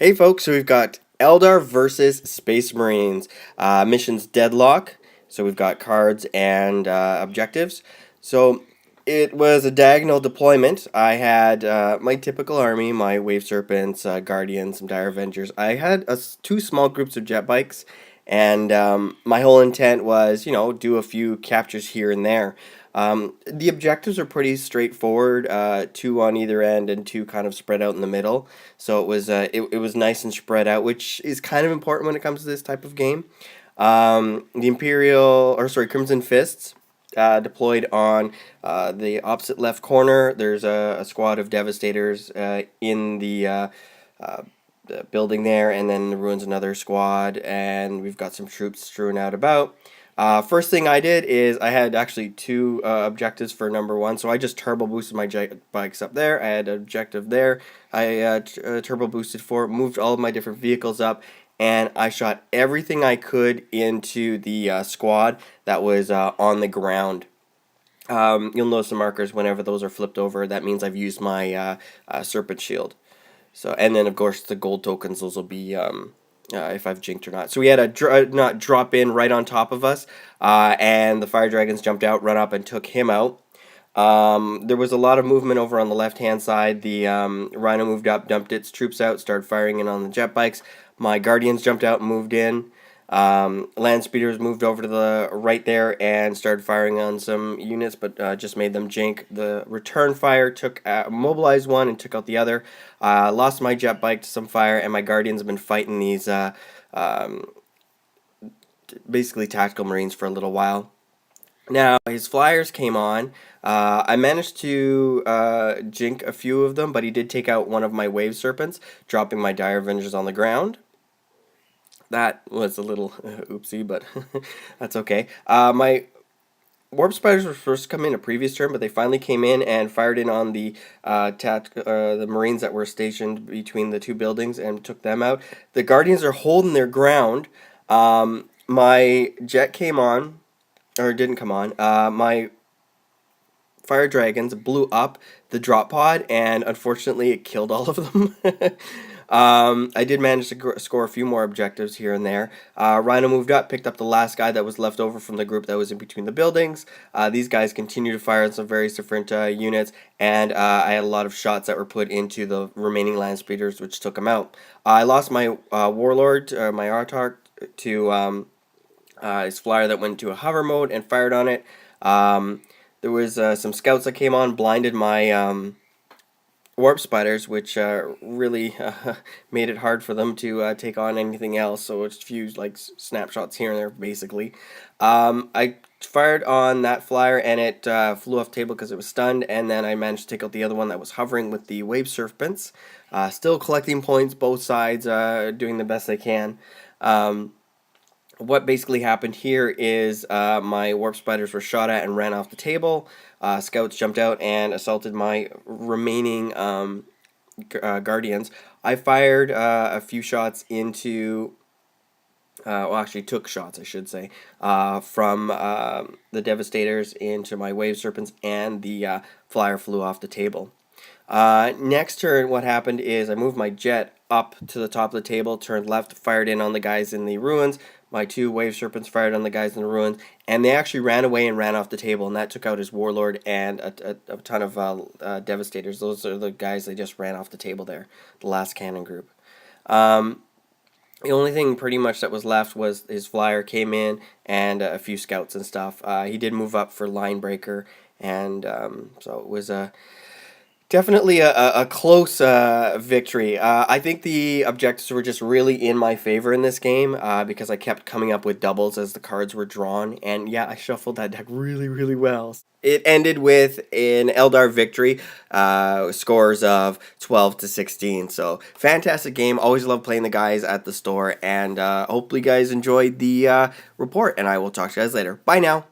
Hey folks, so we've got Eldar versus Space Marines. Missions Deadlock. So we've got cards and objectives. So it was a diagonal deployment. I had my typical army, my Wave Serpents, Guardians, some Dire Avengers. I had two small groups of jet bikes, and my whole intent was, do a few captures here and there. The objectives are pretty straightforward, two on either end and two kind of spread out in the middle. So it was nice and spread out, which is kind of important when it comes to this type of game. Crimson Fists deployed on the opposite left corner. There's a squad of Devastators in the building there, and then in the ruins another squad, and we've got some troops strewn out about. First thing I did is I had actually two objectives for number one, so I just turbo boosted my jet bikes up there. I had an objective there. I turbo boosted for it, moved all of my different vehicles up, and I shot everything I could into the squad that was on the ground. You'll notice the markers whenever those are flipped over. That means I've used my Serpent Shield. So, and then of course the gold tokens, those will be if I've jinked or not. So we had a not drop in right on top of us, and the fire dragons jumped out, run up, and took him out. There was a lot of movement over on the left hand side. The Rhino moved up, dumped its troops out, started firing in on the jet bikes. My Guardians jumped out and moved in. Land speeders moved over to the right there and started firing on some units, but just made them jink. The return fire took mobilized one and took out the other. Lost my jet bike to some fire, and my Guardians have been fighting these basically tactical marines for a little while. Now, his flyers came on. I managed to jink a few of them, but he did take out one of my Wave Serpents, dropping my Dire Avengers on the ground. That was a little oopsie, but that's okay. My Warp Spiders were supposed to come in a previous turn, but they finally came in and fired in on the the Marines that were stationed between the two buildings and took them out. The Guardians are holding their ground. My jet came on, or didn't come on. My Fire Dragons blew up the drop pod, and unfortunately it killed all of them. I did manage to score a few more objectives here and there. Rhino moved up, picked up the last guy that was left over from the group that was in between the buildings. These guys continued to fire on some various different units, and I had a lot of shots that were put into the remaining land speeders, which took them out. I lost my Warlord, my Artark, to his flyer that went into a hover mode and fired on it. There was some scouts that came on, blinded my Warp Spiders, which really made it hard for them to take on anything else. So it's a few snapshots here and there, basically. I fired on that flyer, and it flew off the table because it was stunned. And then I managed to take out the other one that was hovering with the Wave Serpents. Still collecting points, both sides, doing the best they can. What basically happened here is my Warp Spiders were shot at and ran off the table. Scouts jumped out and assaulted my remaining Guardians. I fired a few shots into... actually took shots, I should say, from the Devastators into my Wave Serpents, and the flyer flew off the table. Next turn, what happened is I moved my jet up to the top of the table, turned left, fired in on the guys in the ruins. My two Wave Serpents fired on the guys in the ruins, and they actually ran away and ran off the table, and that took out his Warlord and a ton of Devastators. Those are the guys that just ran off the table there, the last cannon group. The only thing pretty much that was left was his flyer came in, and a few scouts and stuff. He did move up for line breaker, and so it was definitely a close victory. I think the objectives were just really in my favor in this game because I kept coming up with doubles as the cards were drawn, and yeah, I shuffled that deck really, really well. It ended with an Eldar victory, scores of 12-16. So fantastic game. Always love playing the guys at the store, and hopefully you guys enjoyed the report, and I will talk to you guys later. Bye now.